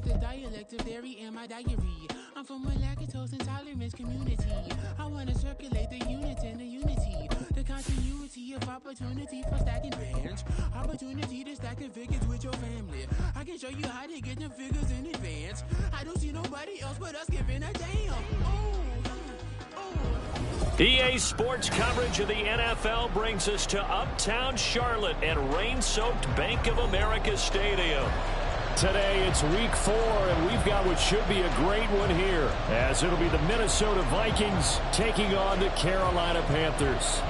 the dialect of dairy in my diary. I'm from a lactose intolerance community. I want to circulate the units and the unity. The continuity of opportunity for stacking pans. Opportunity to stack the figures with your family. I can show you how to get them figures in advance. I don't see nobody else but us giving a damn. EA Sports coverage of the NFL brings us to Uptown Charlotte and rain-soaked Bank of America Stadium. Today it's week 4, and we've got what should be a great one here, as it'll be the Minnesota Vikings taking on the Carolina Panthers.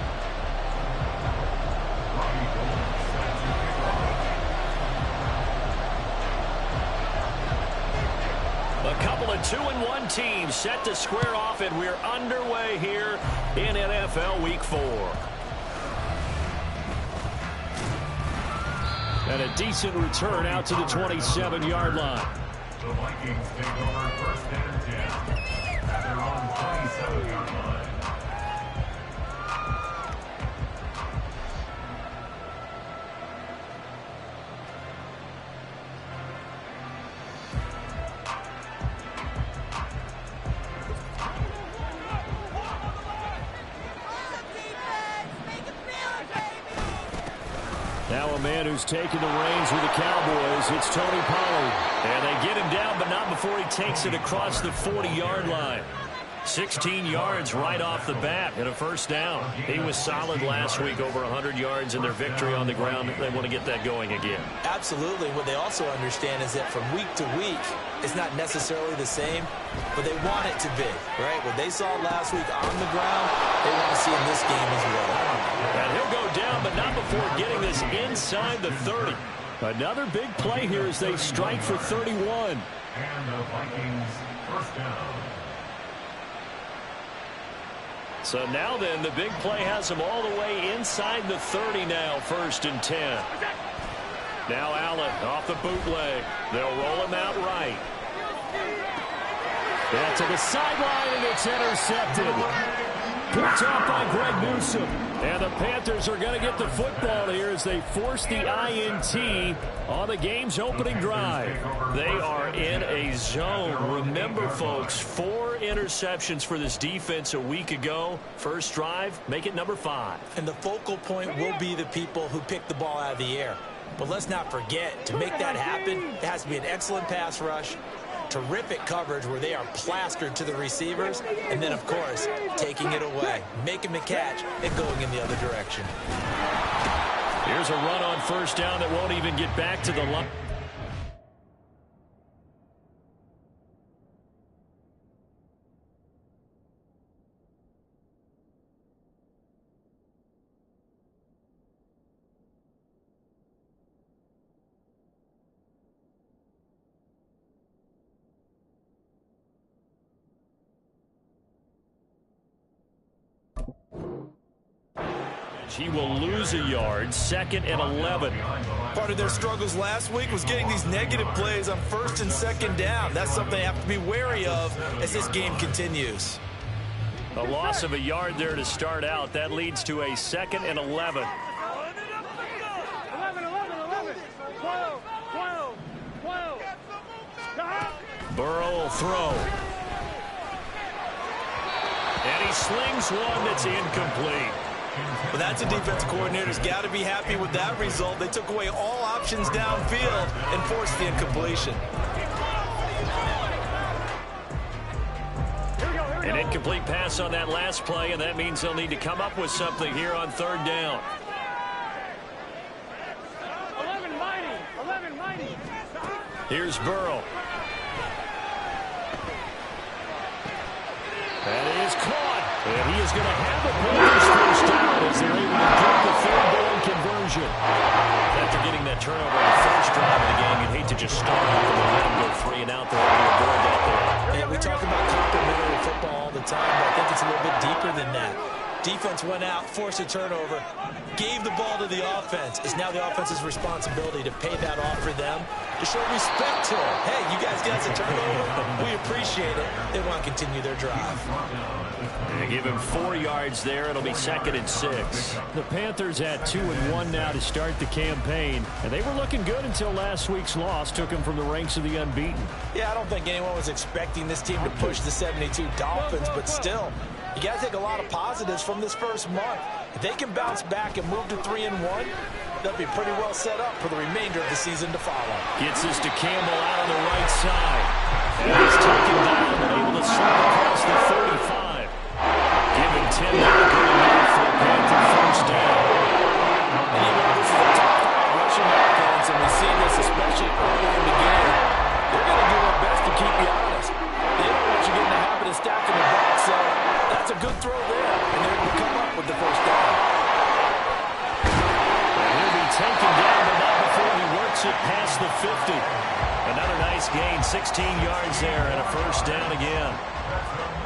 A couple of 2-1 teams set to square off, and we're underway here in NFL Week 4. And a decent return out to the 27-yard line. The Vikings take over first and 10. They're on 27-yard line. Now a man who's taken the reins with the Cowboys, it's Tony Pollard. And they get him down, but not before he takes it across the 40-yard line. 16 yards right off the bat and a first down. He was solid last week, over 100 yards in their victory on the ground. They want to get that going again. Absolutely. What they also understand is that from week to week, it's not necessarily the same, but they want it to be, right? What they saw last week on the ground, they want to see in this game as well. And he'll go down, but not before getting this inside the 30. Another big play here as they strike for 31. And the Vikings first down. So now then, the big play has them all the way inside the 30 now, 1st and 10. Now Allen off the bootleg. They'll roll him out right. That's to the sideline, and it's intercepted. Picked off by Greg Newsome. And the Panthers are going to get the football here as they force the INT on the game's opening drive. They are in a zone. Remember, folks, 4 interceptions for this defense a week ago. First drive, make it number 5. And the focal point will be the people who pick the ball out of the air. But let's not forget, to make that happen, it has to be an excellent pass rush, terrific coverage where they are plastered to the receivers, and then, of course, taking it away, making the catch, and going in the other direction. Here's a run on first down that won't even get back to the line. He will lose a yard, 2nd and 11. Part of their struggles last week was getting these negative plays on 1st and 2nd down. That's something they have to be wary of as this game continues. A loss of a yard there to start out. That leads to a 2nd and 11. 11, 12. Burrow will throw. And he slings one that's incomplete. But that's a defensive coordinator's got to be happy with that result. They took away all options downfield and forced the incompletion. An incomplete pass on that last play, and that means they'll need to come up with something here on 3rd down. 11 mighty. Here's Burrow. That is caught. And he is going to have a Panthers first down as they're able to get the 3rd down conversion. After getting that turnover on the first drive of the game, you'd hate to just start off and let them go 3 and out there and avoid that there. And we talk about complementary football all the time, but I think it's a little bit deeper than that. Defense went out, forced a turnover, gave the ball to the offense. It's now the offense's responsibility to pay that off for them to show respect to him. Hey, you guys got a turnover. We appreciate it. They want to continue their drive. They give him 4 yards there. It'll be 2nd and 6. The Panthers at 2-1 now to start the campaign. And they were looking good until last week's loss took them from the ranks of the unbeaten. Yeah, I don't think anyone was expecting this team to push the 72 Dolphins, but still, you got to take a lot of positives from this first month. If they can bounce back and move to 3-1, they'll be pretty well set up for the remainder of the season to follow. Gets this to Campbell out on the right side. And he's taken down and able to slip across the 35. Given 10 now coming out for a Panther first down. And you know, this is a tough rushing offense, and we see this especially early in the game. They're going to do their best to keep you honest. They don't want you getting the habit of stacking the box, so that's a good throw there, and they're able to come up with the first down. And he'll be taken down, but not before he works it past the 50. Another nice gain, 16 yards there, and a first down again.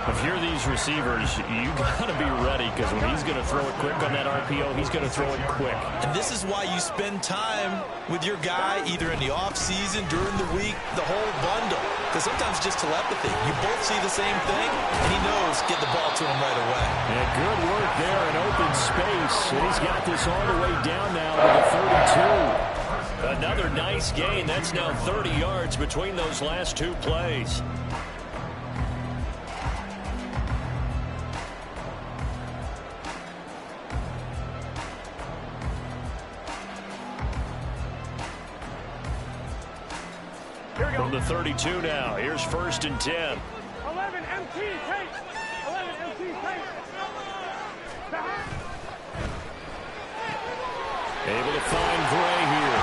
If you're these receivers, you got to be ready, because when he's going to throw it quick on that RPO, he's going to throw it quick. And this is why you spend time with your guy, either in the offseason, during the week, the whole bundle. Because sometimes it's just telepathy. You both see the same thing, and he knows get the ball to him right away. And good work there in open space. And he's got this all the way down now to the 32. Another nice gain. That's now 30 yards between those last 2 plays. From the 32 now, here's 1st and 10. 11 MT tape. 11 MT tape. Able to find Gray here.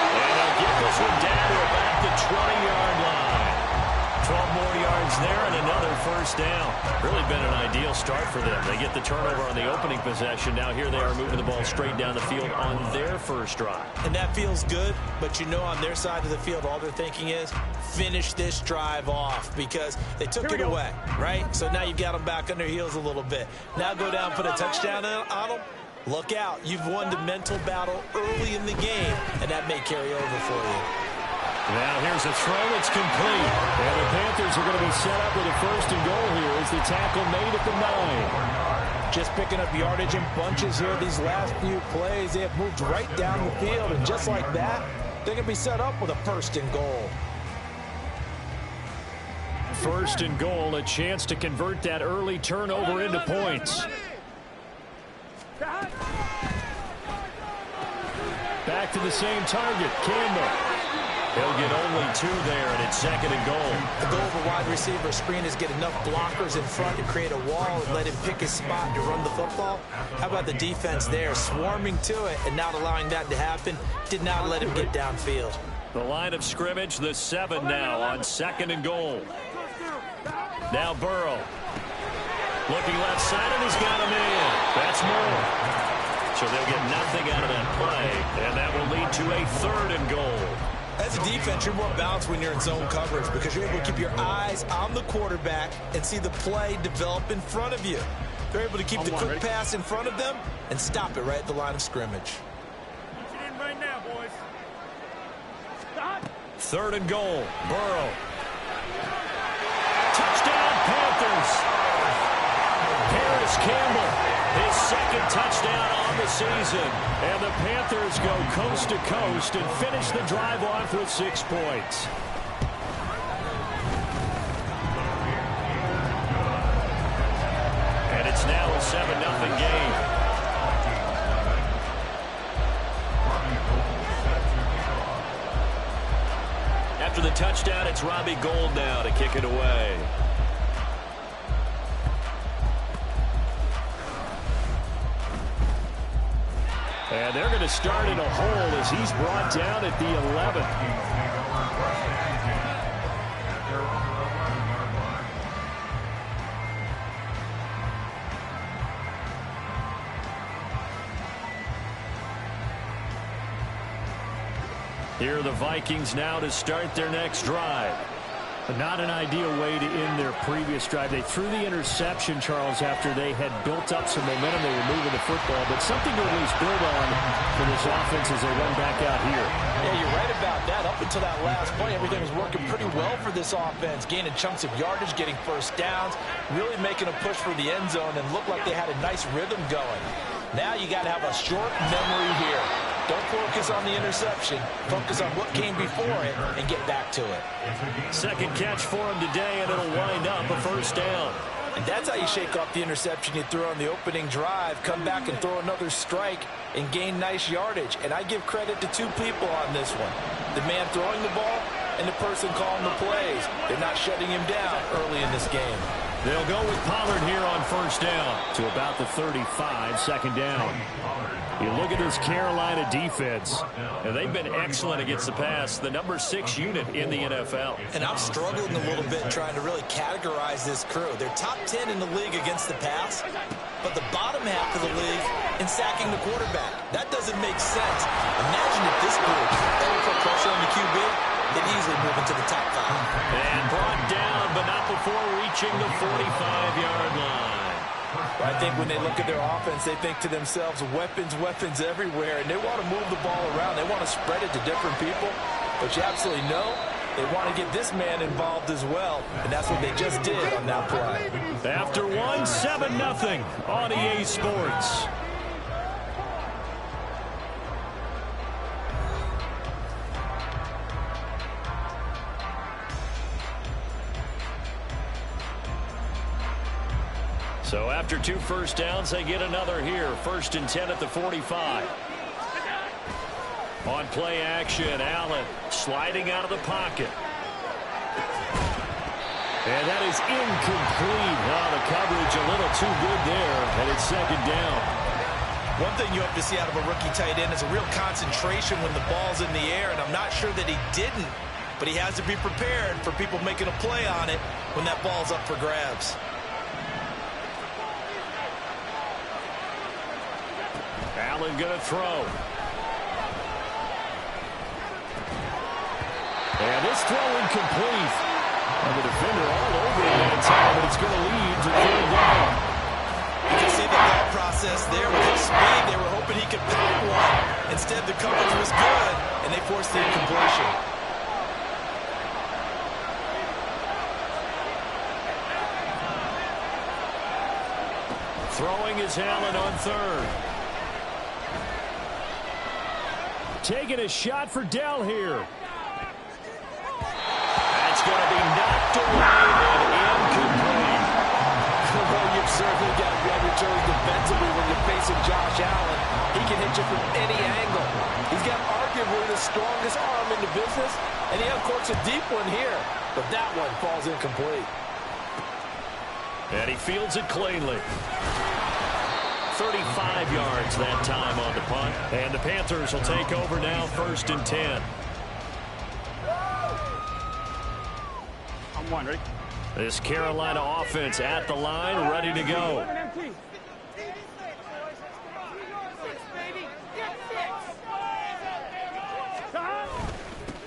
And they'll get this one down to about the 20-yard line. 12 more yards there and another first down. Really been an ideal start for them. They get the turnover on the opening possession. Now here they are moving the ball straight down the field on their first drive. And that feels good, but you know on their side of the field, all they're thinking is finish this drive off because they took it away, right? So now you've got them back on their heels a little bit. Now go down, put a touchdown on them. Look out. You've won the mental battle early in the game, and that may carry over for you. Now here's a throw that's complete. And the Panthers are going to be set up with a 1st and goal here as the tackle made at the 9. Just picking up yardage in bunches here these last few plays. They have moved right down the field, and just like that, they're going to be set up with a 1st and goal. 1st and goal, a chance to convert that early turnover into points. Back to the same target, Campbell. He'll get only 2 there, and it's 2nd and goal. The goal of a wide receiver screen is get enough blockers in front to create a wall and let him pick his spot to run the football. How about the defense there, swarming to it and not allowing that to happen? Did not let him get downfield. The line of scrimmage, the 7 now on 2nd and goal. Now Burrow. Looking left side, and he's got him in. That's more. So they'll get nothing out of that play, and that will lead to a 3rd and goal. As a defense, you're more balanced when you're in zone coverage because you're able to keep your eyes on the quarterback and see the play develop in front of you. They're able to keep the quick pass in front of them and stop it right at the line of scrimmage. Get in right now, boys. 3rd and goal. Burrow. Touchdown, Panthers. Paris Campbell, his 2nd touchdown on the season. And the Panthers go coast to coast and finish the drive off with 6 points. And it's now a 7-0 game. After the touchdown, it's Robbie Gould now to kick it away. And they're going to start in a hole as he's brought down at the 11. Here are the Vikings now to start their next drive. Not an ideal way to end their previous drive. They threw the interception, Charles, after they had built up some momentum. They were moving the football, but something to at least build on for this offense as they run back out here. Yeah, you're right about that. Up until that last play, everything was working pretty well for this offense, gaining chunks of yardage, getting first downs, really making a push for the end zone, and looked like they had a nice rhythm going. Now you got to have a short memory here. Don't focus on the interception. Focus on what came before it and get back to it. Second catch for him today, and it'll wind up a first down. And that's how you shake off the interception you threw on the opening drive. Come back and throw another strike and gain nice yardage. And I give credit to two people on this one. The man throwing the ball and the person calling the plays. They're not shutting him down early in this game. They'll go with Pollard here on first down to about the 35, second down. You look at this Carolina defense, and they've been excellent against the pass, the number 6 unit in the NFL. And I'm struggling a little bit trying to really categorize this crew. They're top 10 in the league against the pass, but the bottom half of the league in sacking the quarterback. That doesn't make sense. Imagine if this group ever put pressure on the QB, they'd easily move into the top 5. And brought down, but not before reaching the 45-yard line. I think when they look at their offense, they think to themselves, weapons, weapons everywhere, and they want to move the ball around. They want to spread it to different people, but you absolutely know they want to get this man involved as well, and that's what they just did on that play. After 1, 7-0 on EA Sports. So after 2 first downs, they get another here. 1st and 10 at the 45. On play action, Allen sliding out of the pocket. And that is incomplete. Oh, the coverage a little too good there, and it's second down. One thing you have to see out of a rookie tight end is a real concentration when the ball's in the air, and I'm not sure that he didn't, but he has to be prepared for people making a play on it when that ball's up for grabs. Allen going to throw. And this throw incomplete. And the defender all over it that time, but it's going to lead to third down. You can see the thought process there with his speed. They were hoping he could pound one. Instead, the coverage was good, and they forced the incompletion. Throwing is Allen on third. Taking a shot for Dell here. That's going to be knocked away and incomplete. Well, you've certainly got rubber toes defensively when you're facing Josh Allen. He can hit you from any angle. He's got arguably the strongest arm in the business, and he uncorks a deep one here. But that one falls incomplete. And he fields it cleanly. 35 yards that time on the punt. And the Panthers will take over now, 1st and 10. I'm one, ready? This Carolina offense at the line, ready to go.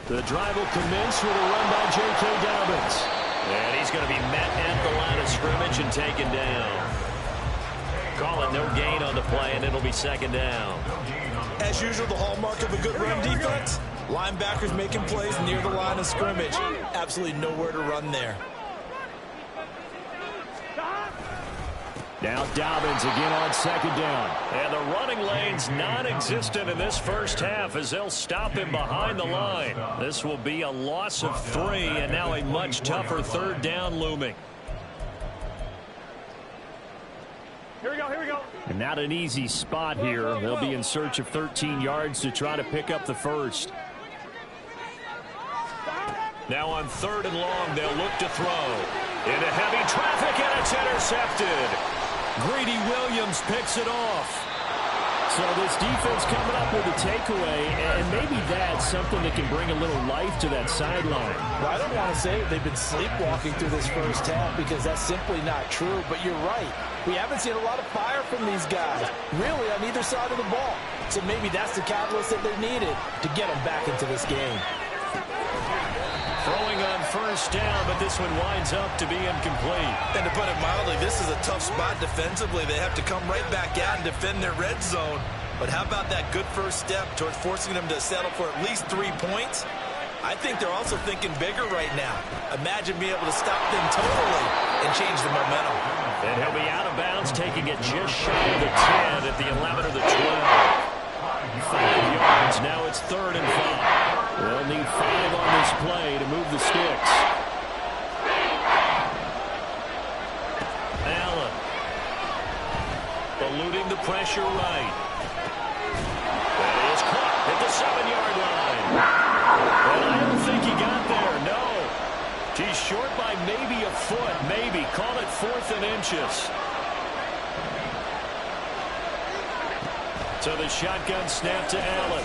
The drive will commence with a run by J.K. Dobbins. And he's going to be met at the line of scrimmage and taken down. Call it no gain on the play, and it'll be second down. As usual, the hallmark of a good run defense, linebackers making plays near the line of scrimmage. Absolutely nowhere to run there. Now Dobbins again on second down. And the running lane's non-existent in this first half as they'll stop him behind the line. This will be a loss of 3, and now a much tougher third down looming. Here we go, here we go. And not an easy spot here. They'll be in search of 13 yards to try to pick up the first. Now on 3rd and long, they'll look to throw. Into heavy traffic, and it's intercepted. Greedy Williams picks it off. So this defense coming up with a takeaway, and maybe that's something that can bring a little life to that sideline. Well, I don't want to say they've been sleepwalking through this first half because that's simply not true, but you're right. We haven't seen a lot of fire from these guys, really, on either side of the ball. So maybe that's the catalyst that they needed to get them back into this game. Throwing on first down, but this one winds up to be incomplete. And to put it mildly, this is a tough spot defensively. They have to come right back out and defend their red zone. But how about that good first step towards forcing them to settle for at least 3 points? I think they're also thinking bigger right now. Imagine being able to stop them totally and change the momentum. And he'll be out of bounds, taking it just shy of the 10 at the 11 or the 12. 5 yards. Now it's 3rd and 5. They'll need 5 on this play to move the sticks. Allen. Eluding the pressure right. That is caught at the 7-yard line. And I don't think he got there, no. He's short by maybe a foot, maybe. Call it 4th and inches. So the shotgun snap to Allen.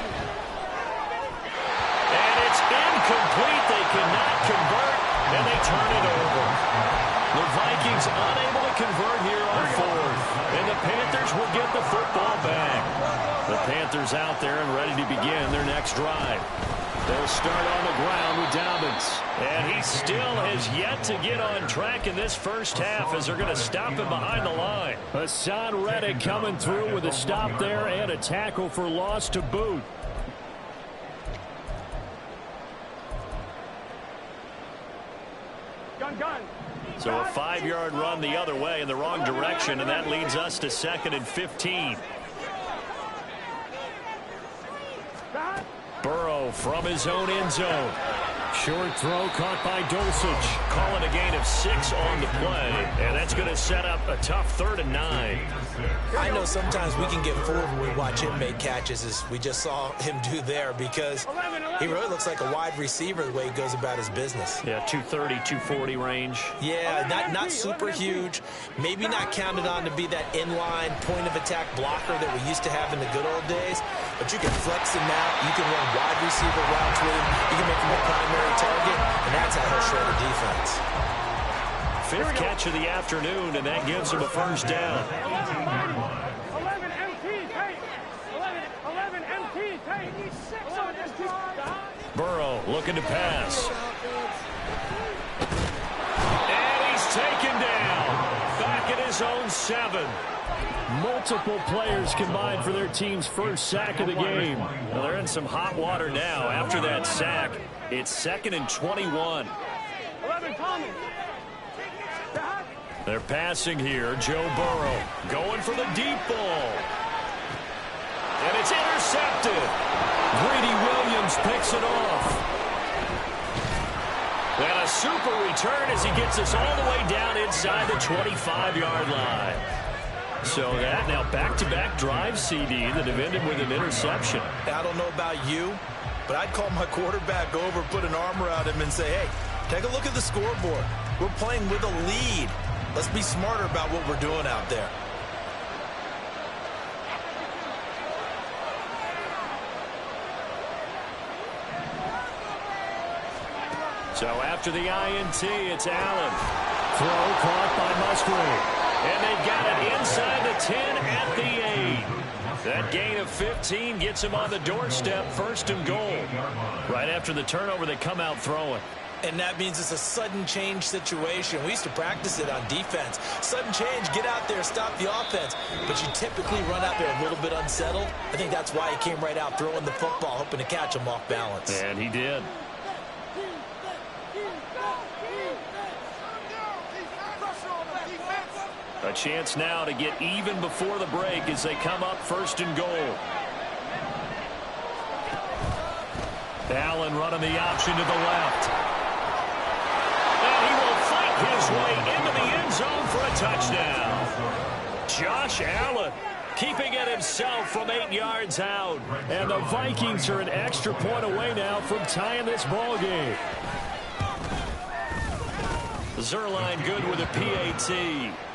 And it's incomplete. They cannot convert, and they turn it over. The Vikings unable to convert here on 4th. And the Panthers will get the football back. The Panthers out there and ready to begin their next drive. They'll start on the ground with Dobbins. And he still has yet to get on track in this first half as they're going to stop him behind the line. Hassan Reddick coming through with a stop there and a tackle for loss to boot. Gun. So a 5-yard run the other way in the wrong direction, and that leads us to 2nd and 15. Burrow from his own end zone. Short throw caught by Dulcich. Calling a gain of 6 on the play. And that's going to set up a tough 3rd and 9. I know sometimes we can get fooled when we watch him make catches, as we just saw him do there, because he really looks like a wide receiver the way he goes about his business. Yeah, 230, 240 range. Yeah, not super huge. Maybe not counted on to be that inline point-of-attack blocker that we used to have in the good old days. But you can flex him out. You can run wide receiver routes with him. You can make him a primary target, and that's how he'll shred a defense. 5th catch of the afternoon, and that gives him a first down. 11 MT tape. 11 MT tape. Burrow looking to pass. And he's taken down. Back at his own 7. Multiple players combined for their team's first sack of the game. Well, they're in some hot water now after that sack. It's 2nd and 21. 11 Tommy. They're passing here. Joe Burrow going for the deep ball. And it's intercepted. Greedy Williams picks it off. And a super return as he gets us all the way down inside the 25-yard line. So that now back-to-back drive CD that have ended with an interception. I don't know about you, but I'd call my quarterback over, put an arm around him, and say, hey, take a look at the scoreboard. We're playing with a lead. Let's be smarter about what we're doing out there. So after the INT, it's Allen. Throw caught by Musgrave. And they've got it inside the 10 at the 8. That gain of 15 gets him on the doorstep, 1st and goal. Right after the turnover, they come out throwing. And that means it's a sudden change situation. We used to practice it on defense. Sudden change, get out there, stop the offense. But you typically run out there a little bit unsettled. I think that's why he came right out throwing the football, hoping to catch him off balance. And he did. A chance now to get even before the break as they come up 1st and goal. Allen running the option to the left. And he will fight his way into the end zone for a touchdown. Josh Allen keeping it himself from 8 yards out. And the Vikings are an extra point away now from tying this ball game. Zerline good with a PAT.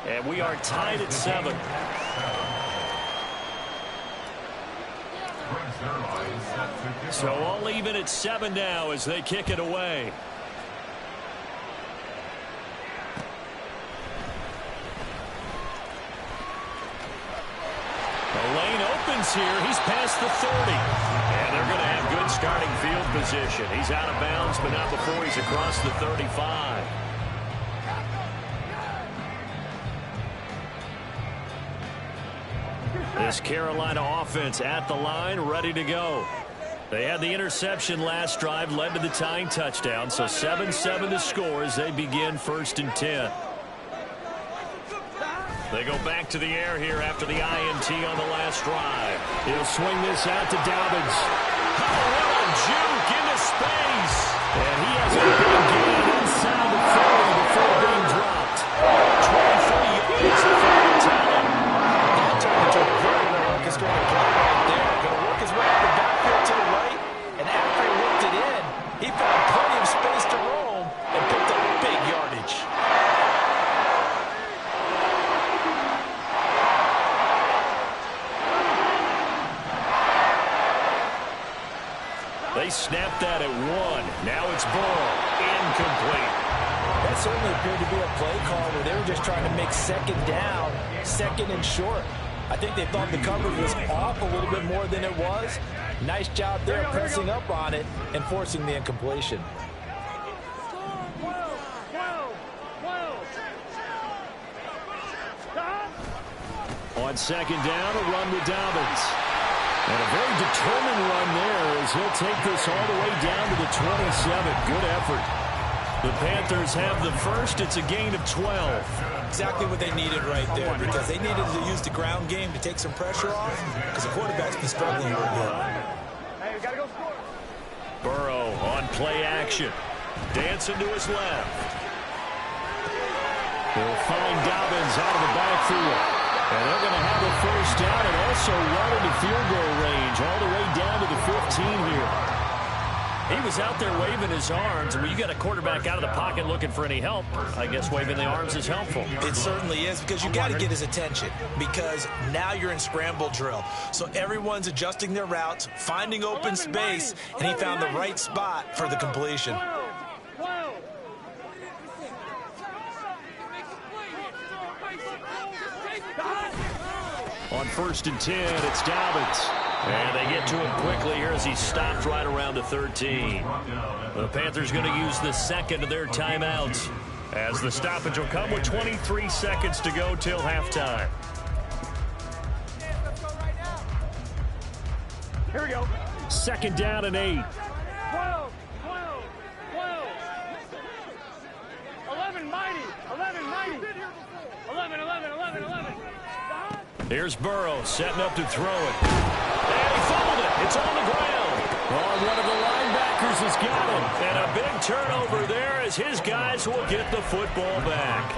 And we are tied at 7. So all even at 7 now as they kick it away. The lane opens here. He's past the 30. And they're going to have good starting field position. He's out of bounds, but not before he's across the 35. This Carolina offense at the line, ready to go. They had the interception last drive, led to the tying touchdown, so 7-7 the score as they begin 1st and 10. They go back to the air here after the INT on the last drive. He'll swing this out to Dobbins. Oh, what a juke into space. And he has a big gain inside the 30 before being dropped. 23 yards for the time. That turned into a very well-orchestrated play right there. Going to work his way up the backfield to the right. And after he whipped it in, he found plenty of space to roam and picked up big yardage. They snapped that at 1. Now it's Burrow. Incomplete. That certainly appeared to be a play call where they were just trying to make 2nd down, 2nd and short. I think they thought the coverage was off a little bit more than it was. Nice job there pressing up on it and forcing the incompletion. On 2nd down, a run with Dobbins. And a very determined run there as he'll take this all the way down to the 27. Good effort. The Panthers have the first. It's a gain of 12. Exactly what they needed right there, because they needed to use the ground game to take some pressure off, because the quarterback's been struggling a little bit. Hey, we gotta go score. Burrow on play action. Dancing to his left. He'll find Dobbins out of the backfield. And they're going to have a 1st down and also run into field goal range all the way down to the 15 here. He was out there waving his arms. When you got a quarterback out of the pocket looking for any help, I guess waving the arms is helpful. It certainly is, because you got to get his attention, because now you're in scramble drill. So everyone's adjusting their routes, finding open space, and he found the right spot for the completion. On 1st and 10, it's Dobbins. And they get to him quickly here as he stopped right around the 13. The Panthers going to use the 2nd of their timeouts, as the stoppage will come with 23 seconds to go till halftime. Here we go. 2nd down and 8. 12, 11, mighty. 11. Here's Burrow setting up to throw it. And he fumbled it. It's on the ground. Oh, one of the linebackers has got him. And a big turnover there as his guys will get the football back.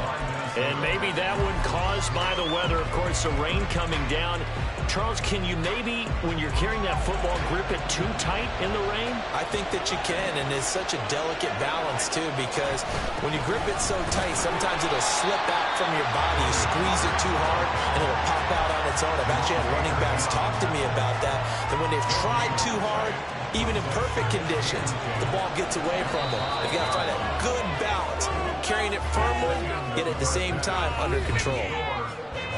And maybe that one caused by the weather. Of course, the rain coming down. Charles, can you maybe, when you're carrying that football, grip it too tight in the rain? I think that you can, and it's such a delicate balance, too, because when you grip it so tight, sometimes it'll slip out from your body. You squeeze it too hard, and it'll pop out on its own. I've actually had running backs talk to me about that when they've tried too hard, even in perfect conditions, the ball gets away from them. They've got to find a good balance, carrying it firmly, yet at the same time under control.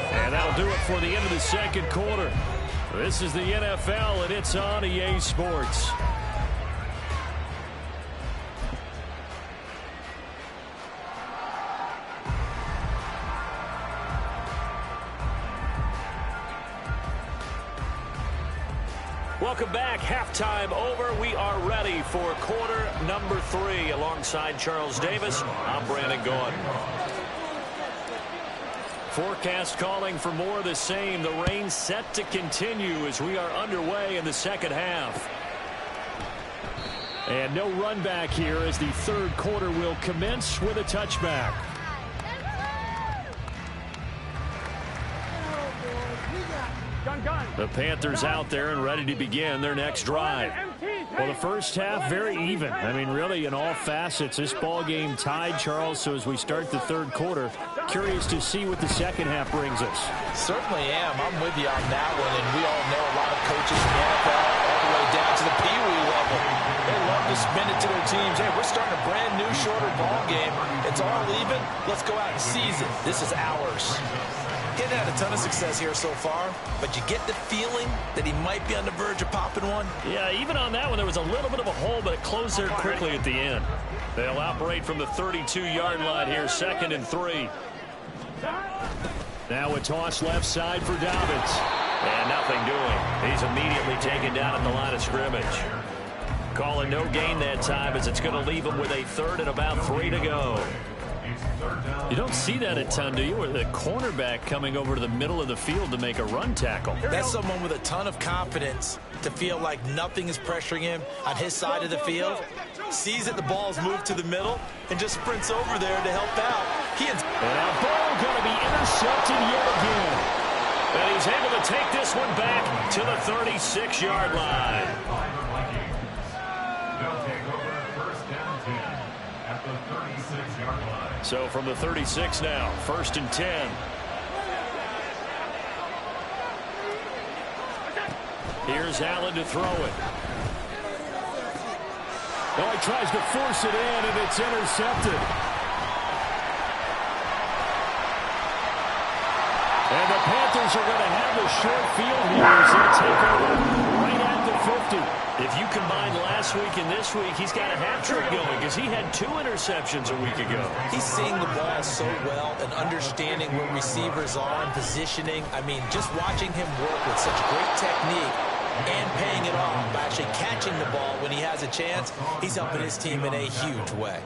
And that'll do it for the end of the 2nd quarter. This is the NFL, and it's on EA Sports. Welcome back. Halftime over. We are ready for quarter number 3. Alongside Charles Davis, I'm Brandon Gordon. Forecast calling for more of the same. The rain set to continue as we are underway in the 2nd half. And no run back here as the 3rd quarter will commence with a touchback. The Panthers out there and ready to begin their next drive. Well, the first half, very even. I mean, really, in all facets, this ball game tied, Charles. So as we start the 3rd quarter, curious to see what the 2nd half brings us. Certainly am. I'm with you on that one. And we all know a lot of coaches in the NFL all the way down to the Pee Wee level. They love to spin it to their teams. Hey, we're starting a brand new, shorter ball game. It's all even. Let's go out and seize it. This is ours. He hasn't had a ton of success here so far, but you get the feeling that he might be on the verge of popping one. Yeah, even on that one, there was a little bit of a hole, but it closed there quickly at the end. They'll operate from the 32-yard line here, 2nd and 3. Now a toss left side for Dobbins. And nothing doing. He's immediately taken down at the line of scrimmage. Calling no gain that time as it's going to leave him with a 3rd and about 3 to go. You don't see that a ton, do you? Or the cornerback coming over to the middle of the field to make a run tackle. That's someone with a ton of confidence to feel like nothing is pressuring him on his side of the field. Sees that the ball's moved to the middle and just sprints over there to help out. And now ball going to be intercepted yet again. And he's able to take this one back to the 36-yard line. So from the 36 now, 1st and 10. Here's Allen to throw it. Oh, he tries to force it in, and it's intercepted. And the Panthers are going to have the short field here as they take over right at the 50. If you combine last week and this week, he's got a hat trick going because he had 2 interceptions a week ago. He's seeing the ball so well and understanding where receivers are and positioning. I mean, just watching him work with such great technique and paying it off by actually catching the ball when he has a chance, he's helping his team in a huge way.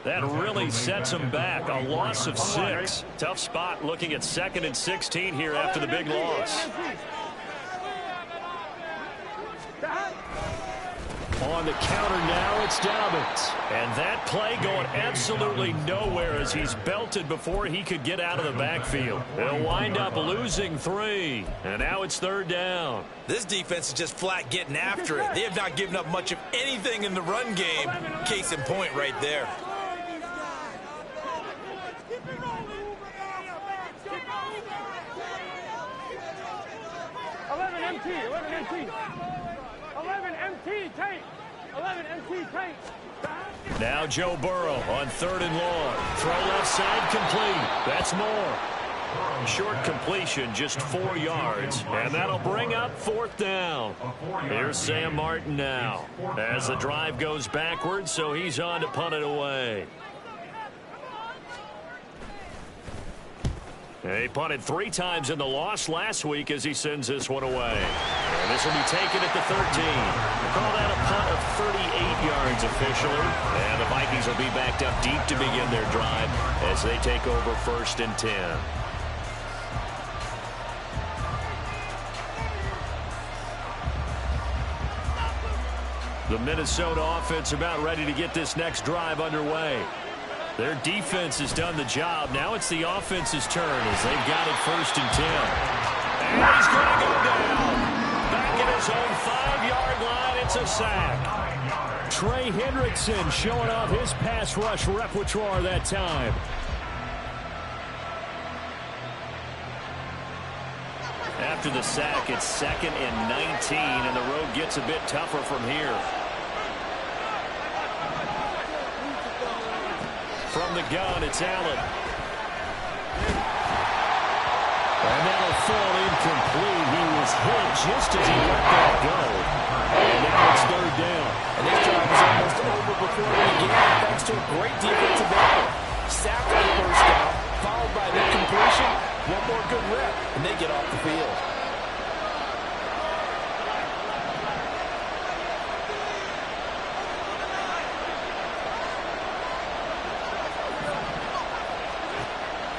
That really sets him back. A loss of 6. Tough spot looking at 2nd and 16 here after the big loss. On the counter now, it's Dobbins. And that play going absolutely nowhere as he's belted before he could get out of the backfield. They'll wind up losing 3. And now it's 3rd down. This defense is just flat getting after it. They have not given up much of anything in the run game. Case in point right there. Now Joe Burrow on 3rd and long. Throw left side complete. That's more. Short completion, just 4 yards. And that'll bring up 4th down. Here's Sam Martin now. As the drive goes backwards, so he's on to punt it away. He punted 3 times in the loss last week as he sends this one away. And this will be taken at the 13. We'll call that a punt of 38 yards officially. And the Vikings will be backed up deep to begin their drive as they take over 1st and 10. The Minnesota offense about ready to get this next drive underway. Their defense has done the job. Now it's the offense's turn as they've got it 1st and 10. And he's going to go down. Back at his own 5-yard line, it's a sack. Trey Hendrickson showing off his pass rush repertoire that time. After the sack, it's 2nd and 19, and the road gets a bit tougher from here. From the gun, it's Allen. And that'll fall incomplete. He was hit just as he let that go. And now it's 3rd down. And this drive was almost over before it began, thanks to a great defensive effort. Sack on the 1st down, followed by the completion. One more good rep, and they get off the field.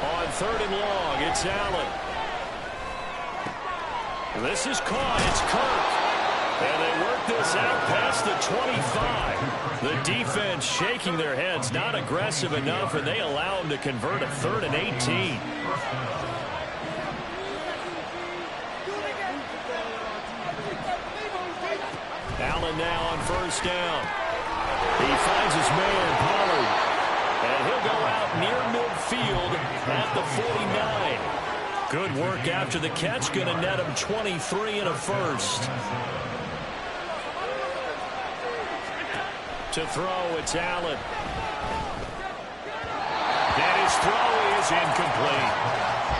On 3rd and long, it's Allen. This is caught. It's Kirk. And they work this out past the 25. The defense shaking their heads, not aggressive enough, and they allow him to convert a 3rd and 18. Allen now on 1st down. He finds his man, Pollard. And he'll go out near midfield at the 49. Good work after the catch. Going to net him 23 and a 1st. To throw, it's Allen. And his throw is is incomplete.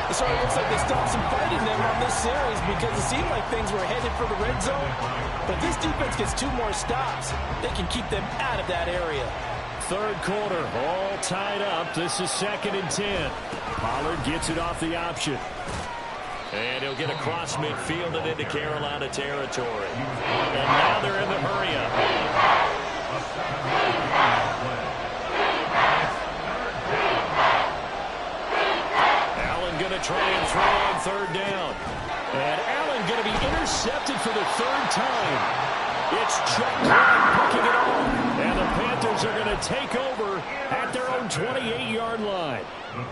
It sort of looks like they still have some fight in them on this series because it seemed like things were headed for the red zone. But if this defense gets 2 more stops, they can keep them out of that area. Third quarter, all tied up. This is 2nd and 10. Pollard gets it off the option. And he'll get across midfield and into Carolina territory. And now they're in the hurry-up. Allen going to try and throw on 3rd down. And Allen going to be intercepted for the 3rd time. It's Chuck Clark picking it off. And the Panthers are going to take over at their own 28-yard line.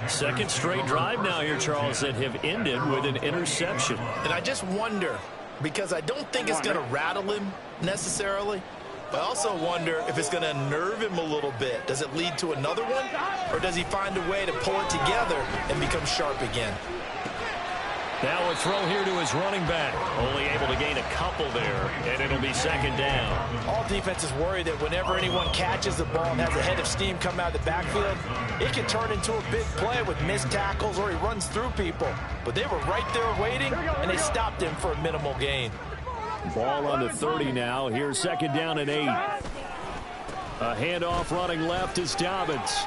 2nd straight drive now here, Charles, that have ended with an interception. And I just wonder, because I don't think it's going to rattle him necessarily, but I also wonder if it's going to unnerve him a little bit. Does it lead to another one, or does he find a way to pull it together and become sharp again? Now a throw here to his running back. Only able to gain a couple there, and it'll be 2nd down. All defenses worry that whenever anyone catches the ball and has a head of steam come out of the backfield, it can turn into a big play with missed tackles or he runs through people. But they were right there waiting, and they stopped him for a minimal gain. Ball on the 30 now. Here's 2nd down and 8. A handoff running left is Dobbins.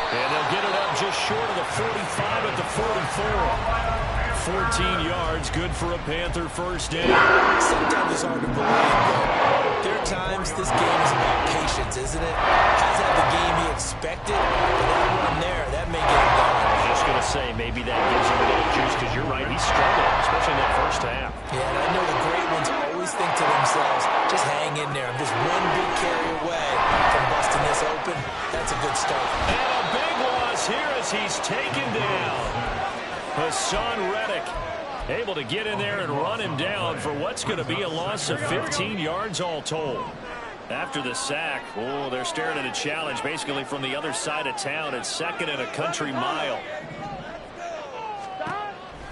And they'll get it up just short of the 45 at the 44. 14 yards, good for a Panther first down. Sometimes it's hard to believe, but there are times this game is about patience, isn't it? Hasn't had the game he expected, but that one there, that may get him going. I was just going to say, maybe that gives him a little juice, because you're right, he struggled, especially in that first half. Yeah, and I know the great ones always think to themselves, just hang in there. I'm just one big carry away from busting this open. That's a good start. And a big loss here as he's taken down. Hassan Reddick able to get in there and run him down for what's going to be a loss of 15 yards all told. After the sack, oh, they're staring at a challenge basically from the other side of town. It's 2nd and a country mile.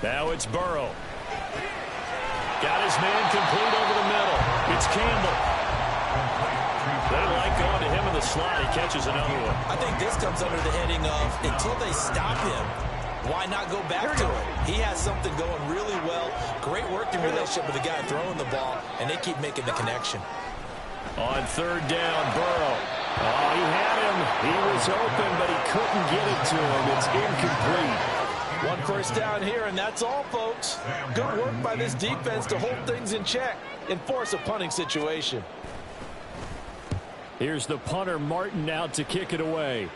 Now it's Burrow. Got his man complete over the middle. It's Campbell. They like going to him in the slot. He catches another one. I think this comes under the heading of until they stop him, why not go back to it? He has something going really well. Great working relationship with the guy throwing the ball, and they keep making the connection. On 3rd down, Burrow. Oh, he had him. He was open, but he couldn't get it to him. It's incomplete. 1 first down here, and that's all, folks. Good work by this defense to hold things in check and force a punting situation. Here's the punter, Martin, out to kick it away.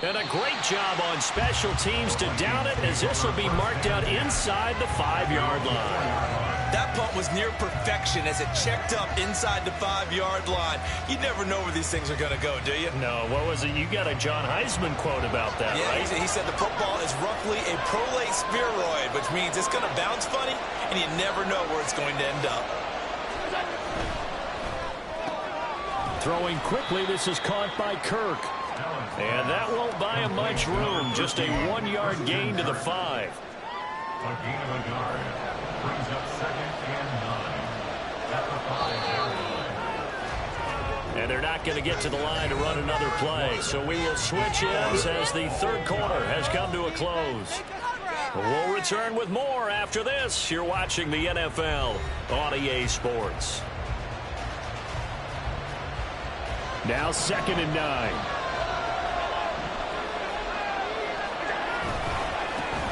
And a great job on special teams to down it, as this will be marked out inside the 5-yard line. That punt was near perfection as it checked up inside the 5-yard line. You never know where these things are going to go, do you? No, what was it? You got a John Heisman quote about that, yeah, right? He said the football is roughly a prolate spheroid, which means it's going to bounce funny, and you never know where it's going to end up. Throwing quickly, this is caught by Kirk. And that won't buy him much room. Just a 1-yard gain to the 5. A gain of a yard brings up 2nd and 9 at the 5-yard line. And they're not going to get to the line to run another play. So we will switch ends as the 3rd quarter has come to a close. We'll return with more after this. You're watching the NFL on EA Sports. Now 2nd and 9.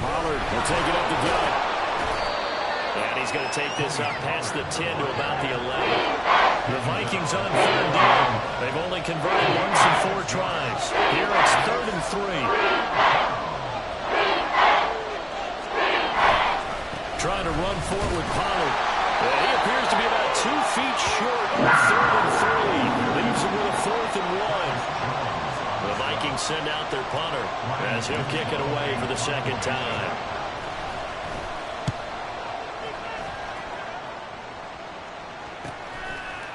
Pollard will take it up the gut. And he's going to take this up past the 10 to about the 11. The Vikings on 3rd down. They've only converted once in 4 tries. Here it's 3rd and 3. Trying to run for it with Pollard. He appears to be about 2 feet short on 3rd and 3. Leaves him with a 4th and 1. The Vikings send out their punter as he'll kick it away for the 2nd time.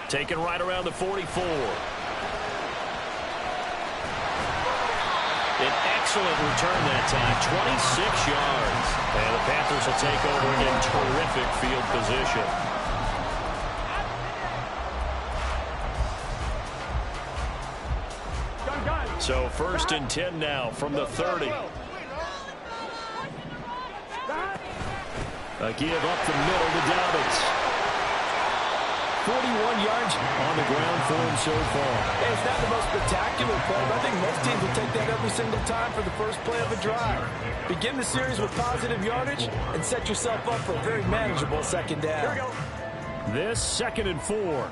Taken right around the 44. An excellent return that time, 26 yards. And the Panthers will take over in terrific field position. So 1st and 10 now from the 30. A give up the middle to Dobbins. 41 yards on the ground for him so far. Hey, it's not the most spectacular play, but I think most teams will take that every single time for the first play of a drive. Begin the series with positive yardage and set yourself up for a very manageable second down. Here we go. This 2nd and 4.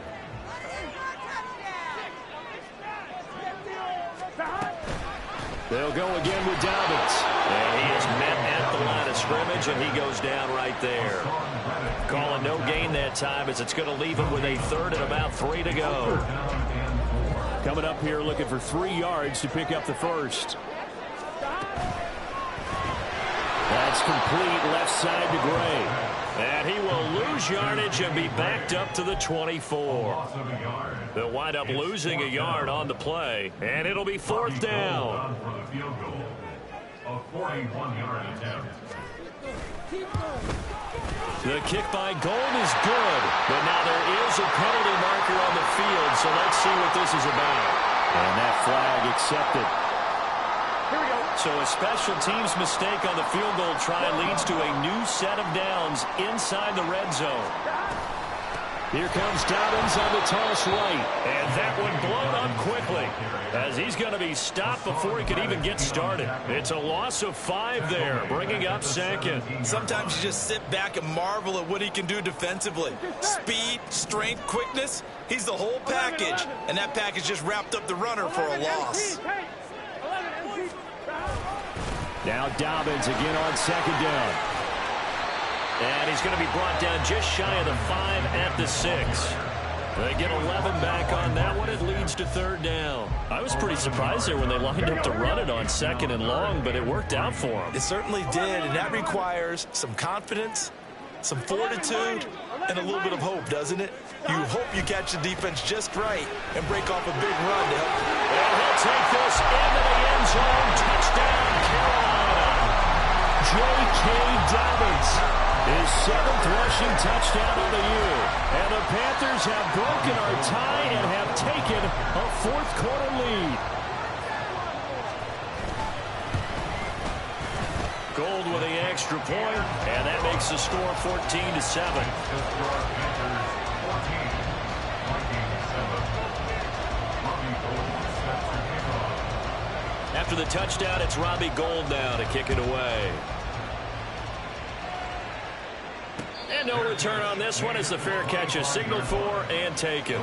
They'll go again with Dobbins. And he is met at the line of scrimmage, and he goes down right there. Calling no gain that time as it's going to leave him with a 3rd and about 3 to go. Coming up here looking for 3 yards to pick up the 1st. That's complete left side to Gray. And he will lose yardage and be backed up to the 24. They'll wind up losing a yard on the play, and it'll be 4th down. A 41-yard attempt. The kick by Gold is good, but now there is a penalty marker on the field, so let's see what this is about. And that flag accepted. Here we go. So a special teams mistake on the field goal try leads to a new set of downs inside the red zone. Here comes Dobbins on the toss right, and that one blown up quickly as he's going to be stopped before he could even get started. It's a loss of 5 there, bringing up 2nd. Sometimes you just sit back and marvel at what he can do defensively. Speed, strength, quickness, he's the whole package, and that package just wrapped up the runner for a loss. Now Dobbins again on 2nd down. And he's going to be brought down just shy of the 5 at the 6. They get 11 back on that one. It leads to 3rd down. I was pretty surprised there when they lined up to run it on 2nd and long, but it worked out for them. It certainly did, and that requires some confidence, some fortitude, and a little bit of hope, doesn't it? You hope you catch the defense just right and break off a big run to help. And he'll take this into the end zone. Touchdown, Carolina. J.K. Dobbins. His 7th rushing touchdown of the year. And the Panthers have broken our tie and have taken a 4th quarter lead. Gold with the extra point, and that makes the score 14-7. After the touchdown, it's Robbie Gould now to kick it away. And no return on this one as the fair catch is signaled for and taken.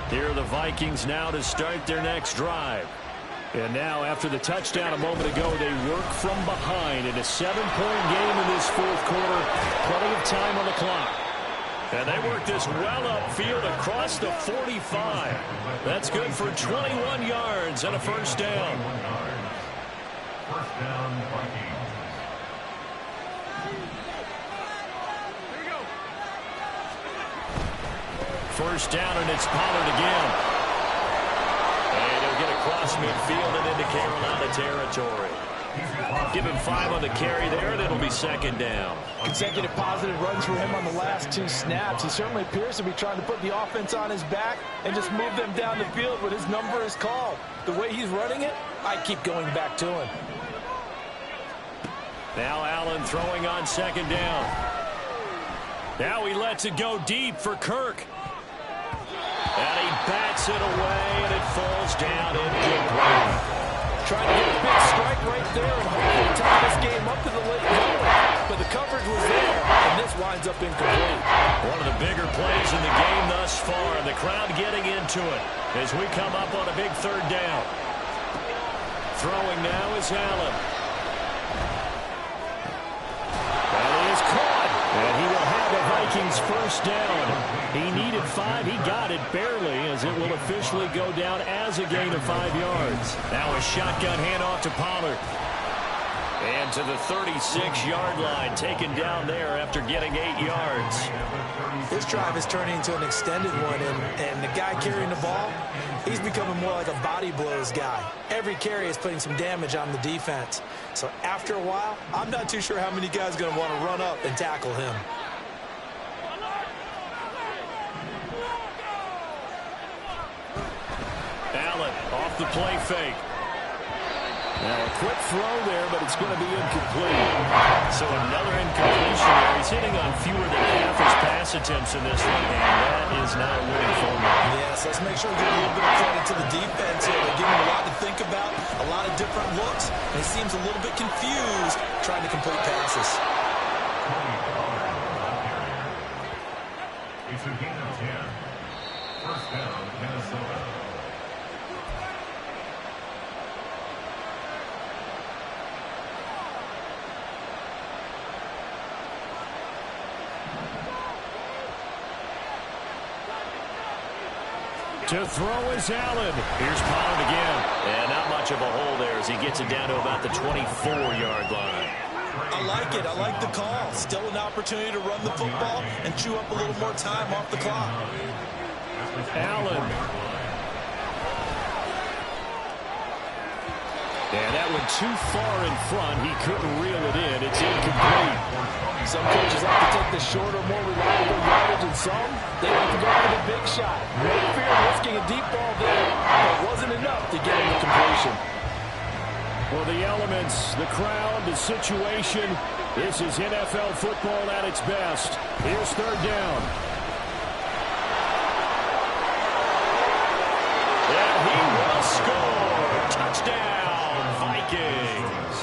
Here are the Vikings now to start their next drive. And now after the touchdown a moment ago, they work from behind in a 7-point game in this 4th quarter. Plenty of time on the clock. And they work this well upfield across the 45. That's good for 21 yards and a 1st down. First down, Vikings. First down, and it's Pollard again. And he'll get across midfield and into Carolina territory. Give him 5 on the carry there, and it'll be 2nd down. Consecutive positive runs for him on the last 2 snaps. He certainly appears to be trying to put the offense on his back and just move them down the field when his number is called. The way he's running it, I keep going back to him. Now Allen throwing on 2nd down. Now he lets it go deep for Kirk. And he bats it away, and it falls down incomplete. Trying to get a big strike right there and hopefully tie this game up to the late going. But the coverage was there, and this winds up incomplete. One of the bigger plays in the game thus far, and the crowd getting into it as we come up on a big 3rd down. Throwing now is Allen. That is caught, and he will have the Vikings 1st down. He needed 5. He got it barely as it will officially go down as a gain of 5 yards. Now a shotgun handoff to Pollard. And to the 36-yard line, taken down there after getting 8 yards. This drive is turning into an extended one, and the guy carrying the ball, he's becoming more like a body blows guy. Every carry is putting some damage on the defense. So after a while, I'm not too sure how many guys are going to want to run up and tackle him. Allen off the play fake. Now a quick throw there, but it's going to be incomplete. So another incompletion there. He's hitting on fewer than half his pass attempts in this one, and that is not a winning formula. Yes, let's make sure we give a little bit of credit to the defense here. They're giving him a lot to think about, a lot of different looks, and he seems a little bit confused trying to complete passes. It's a gain of 10. First down, Minnesota. To throw is Allen. Here's Pollard again. And not much of a hole there as he gets it down to about the 24-yard line. I like it. I like the call. Still an opportunity to run the football and chew up a little more time off the clock. Allen. And that went too far in front. He couldn't reel it in. It's incomplete. Some coaches like to take the shorter, more reliable yardage, and some, they like to go for the big shot. No fear of risking a deep ball there, but it wasn't enough to get him the completion. Well, the elements, the crowd, the situation, this is NFL football at its best. Here's third down. And he will score. Touchdown, Vikings.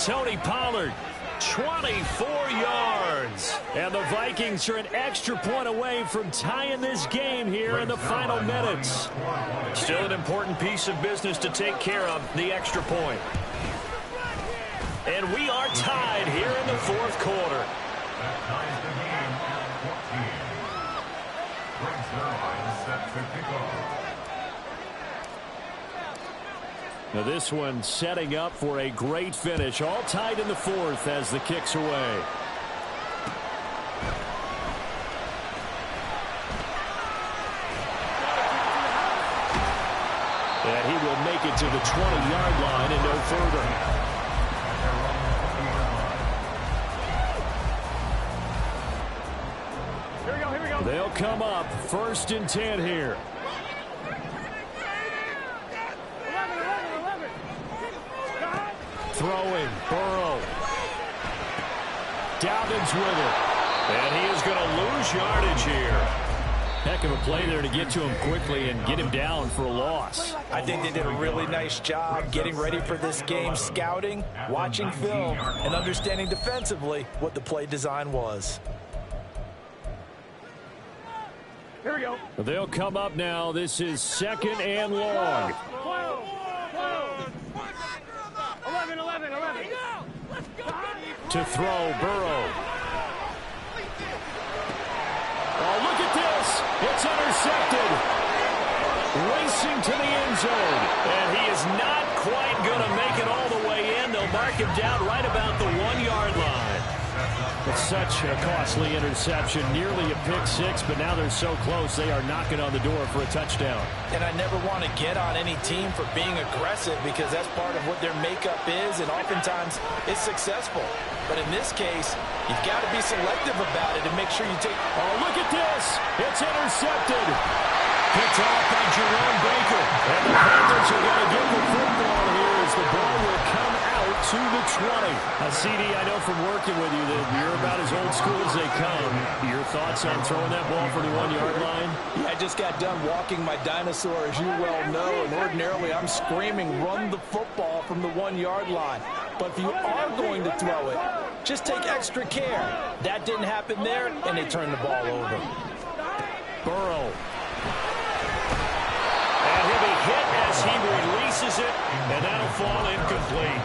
Tony Pollard, 24 yards. And the Vikings are an extra point away from tying this game here in the final minutes. Still an important piece of business to take care of, the extra point. And we are tied here in the fourth quarter. That ties the game at 14. Brings their line set to kick off. Now this one setting up for a great finish. All tied in the fourth as the kick's away. And he will make it to the 20-yard line and no further. Here we go. They'll come up 1st and 10 here. 11. Throwing, Burrow. Dobbins with it. And he is going to lose yardage here. Heck of a play there to get to him quickly and get him down for a loss. I think they did a really nice job getting ready for this game, scouting, watching film, and understanding defensively what the play design was. Here we go. They'll come up now. This is 2nd and long. 12. 11. To throw, Burrow. Oh, look at this. It's intercepted. Racing to the end zone. And he is not quite going to make it all the way in. They'll mark him down right about the 1-yard line. It's such a costly interception, nearly a pick-6, but now they're so close they are knocking on the door for a touchdown. And I never want to get on any team for being aggressive because that's part of what their makeup is, and oftentimes it's successful. But in this case, you've got to be selective about it and make sure you take... Oh, look at this! It's intercepted! Picked off by Jerome Baker. And the Panthers are going to get the football here as the ball will come out to the 20. CD, I know from working with you that you're about as old school as they come. Your thoughts on throwing that ball for the 1-yard line? Yeah, I just got done walking my dinosaur, as you well know, and ordinarily I'm screaming, run the football from the 1-yard line. But if you are going to throw it, just take extra care. That didn't happen there, and they turned the ball over. Burrow. And he'll be hit as he releases it, and that'll fall incomplete.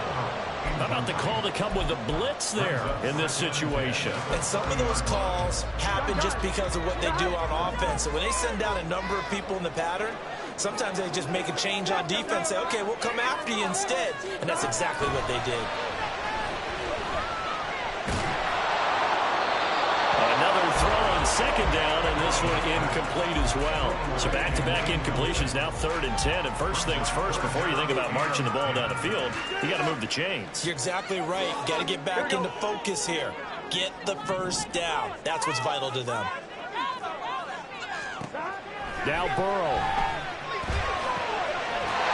How about the call to come with a blitz there in this situation? And some of those calls happen just because of what they do on offense. So when they send down a number of people in the pattern, sometimes they just make a change on defense, say, okay, we'll come after you instead. And that's exactly what they did. second down, and this one incomplete as well. So back-to-back incompletions, now 3rd and 10. And first things first, before you think about marching the ball down the field, you got to move the chains. You're exactly right. Got to get back into focus here. Get the first down. That's what's vital to them. Now Burrow.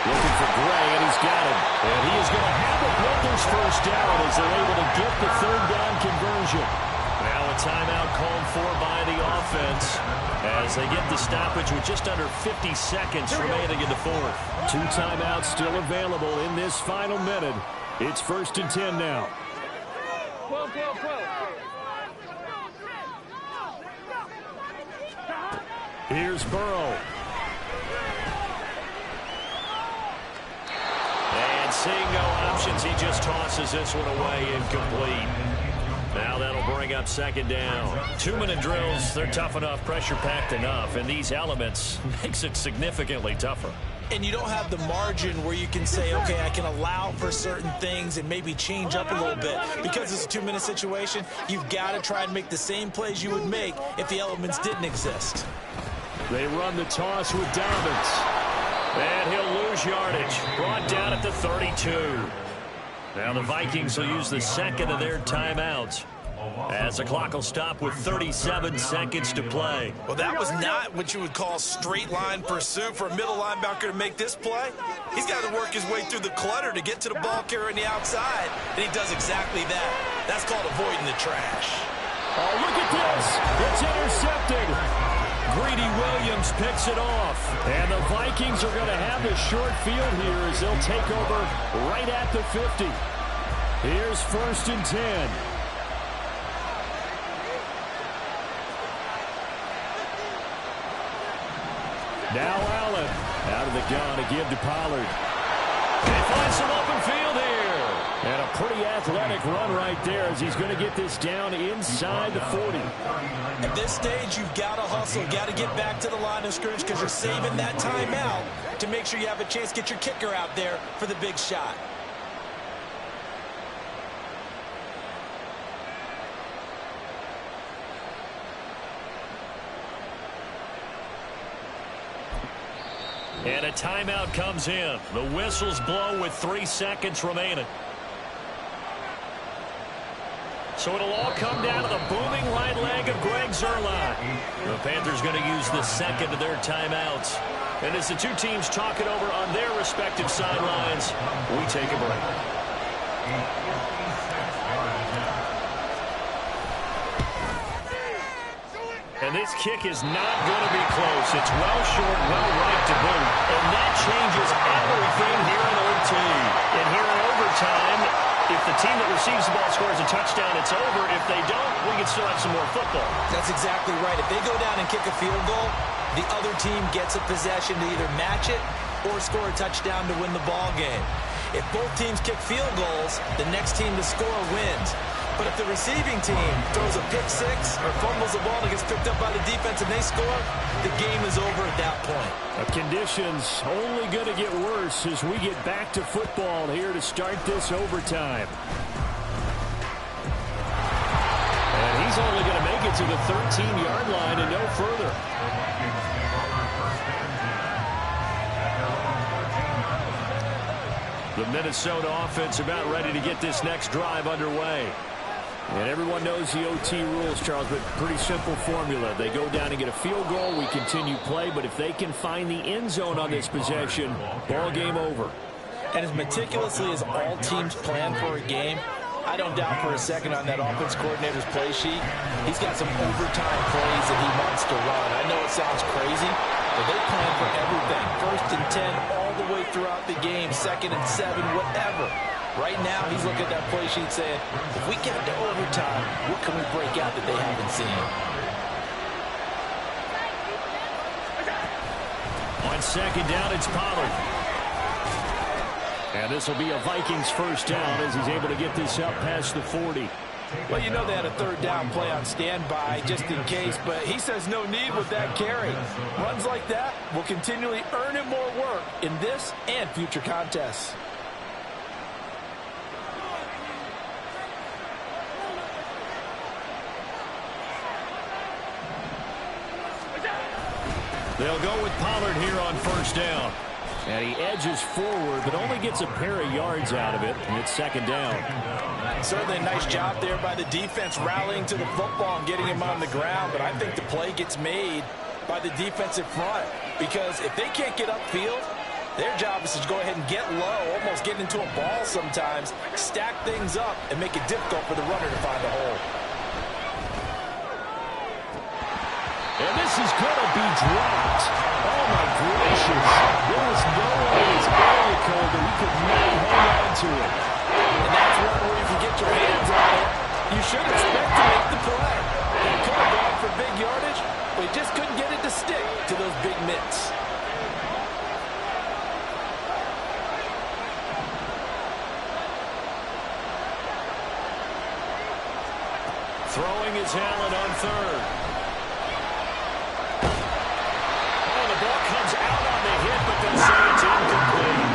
Looking for Gray, and he's got him. And he is going to have the Panthers first down as they're able to get the 3rd down conversion. Now a timeout called for by the offense as they get the stoppage with just under 50 seconds remaining in the 4th. 2 timeouts still available in this final minute. It's 1st and 10 now. 12. Here's Burrow. And seeing no options, he just tosses this one away, incomplete. Now that'll bring up 2nd down. 2-minute drills, they're tough enough, pressure-packed enough, and these elements makes it significantly tougher. And you don't have the margin where you can say, okay, I can allow for certain things and maybe change up a little bit. Because it's a 2-minute situation, you've got to try and make the same plays you would make if the elements didn't exist. They run the toss with Dobbins. And he'll lose yardage. Brought down at the 32. Now the Vikings will use the 2nd of their timeouts as the clock will stop with 37 seconds to play. Well, that was not what you would call straight line pursuit for a middle linebacker to make this play. He's got to work his way through the clutter to get to the ball carrier on the outside, and he does exactly that. That's called avoiding the trash. Oh, look at this. It's intercepted. Greedy Williams picks it off. And the Vikings are going to have the short field here as they'll take over right at the 50. Here's 1st and 10. Now Allen out of the gun to give to Pollard. They find some open field here. And a pretty athletic run right there as he's going to get this down inside the 40. At this stage, you've got to hustle. Got to get back to the line of scrimmage because you're saving that timeout to make sure you have a chance to get your kicker out there for the big shot. And a timeout comes in. The whistles blow with 3 seconds remaining. So it'll all come down to the booming right leg of Greg Zuerlein. The Panthers going to use the 2nd of their timeouts. And as the two teams talk it over on their respective sidelines, we take a break. And this kick is not going to be close. It's well short, well right to boot. And that changes everything here in OT. And here in overtime, if the team that receives the ball scores a touchdown, it's over. If they don't, we can still have some more football. That's exactly right. If they go down and kick a field goal, the other team gets a possession to either match it or score a touchdown to win the ball game. If both teams kick field goals, the next team to score wins. But if the receiving team throws a pick six or fumbles the ball and gets picked up by the defense and they score, the game is over at that point. The conditions only going to get worse as we get back to football here to start this overtime. And he's only going to make it to the 13-yard line and no further. The Minnesota offense about ready to get this next drive underway. And everyone knows the OT rules, Charles, but pretty simple formula. They go down and get a field goal, we continue play, but if they can find the end zone on this possession, ball game over. And as meticulously as all teams plan for a game, I don't doubt for a second on that offense coordinator's play sheet, he's got some overtime plays that he wants to run. I know it sounds crazy, but they plan for everything. 1st and 10 all the way throughout the game, 2nd and 7, whatever. Right now, he's looking at that play sheet saying, if we get to overtime, what can we break out that they haven't seen? On 2nd down, it's Pollard. And this will be a Vikings first down as he's able to get this up past the 40. Well, you know they had a 3rd down play on standby just in case, but he says no need with that carry. Runs like that will continually earn him more work in this and future contests. They'll go with Pollard here on first down. And he edges forward, but only gets a pair of yards out of it, and it's second down. Certainly a nice job there by the defense rallying to the football and getting him on the ground, but I think the play gets made by the defensive front because if they can't get upfield, their job is to go ahead and get low, almost get into a ball sometimes, stack things up, and make it difficult for the runner to find a hole. And this is going to be dropped. Oh, my gracious. There was no one in his area code that he could not hang on to it. And that's one where if you get your hands on it, you should expect to make the play. He could have gone for big yardage, but he just couldn't get it to stick to those big mitts. Throwing is Allen on third. Oh, the ball comes out on the hit, but they'll say it's incomplete.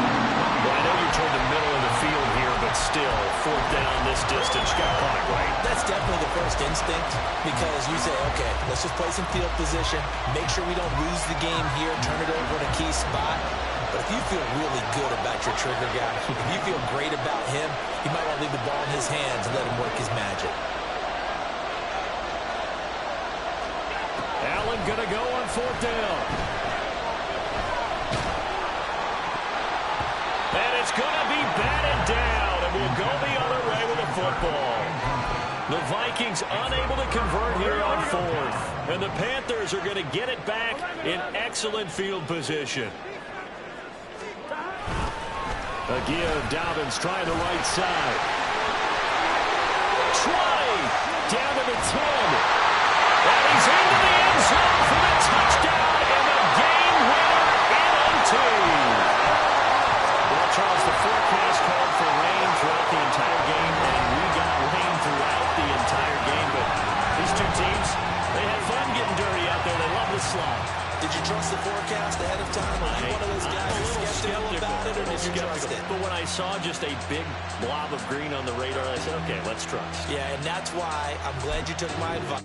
Well, I know you're toward the middle of the field here, but still, fourth down this distance. You got to call it right. That's definitely the first instinct because you say, okay, let's just play some field position, make sure we don't lose the game here, turn it over in a key spot. But if you feel really good about your trigger guy, if you feel great about him, you might want to leave the ball in his hands and let him work his magic. Allen going to go on fourth down. And it's going to be batted down, and we'll go the other way with the football. The Vikings unable to convert here on fourth. And the Panthers are going to get it back in excellent field position. Again, Dobbins trying the right side. 20, down to the 10. And he's into the end zone for the touchdown and the game winner in OT. Well, Charles, the forecast called for rain throughout the entire game, and we got rain throughout the entire game. But these two teams, they had fun getting dirty out there. They love the slog. Did you trust the forecast ahead of time? Or are you one of those guys who's skeptical about it, or did you trust it? But when I saw just a big blob of green on the radar, I said, okay, let's trust. Yeah, and that's why I'm glad you took my advice.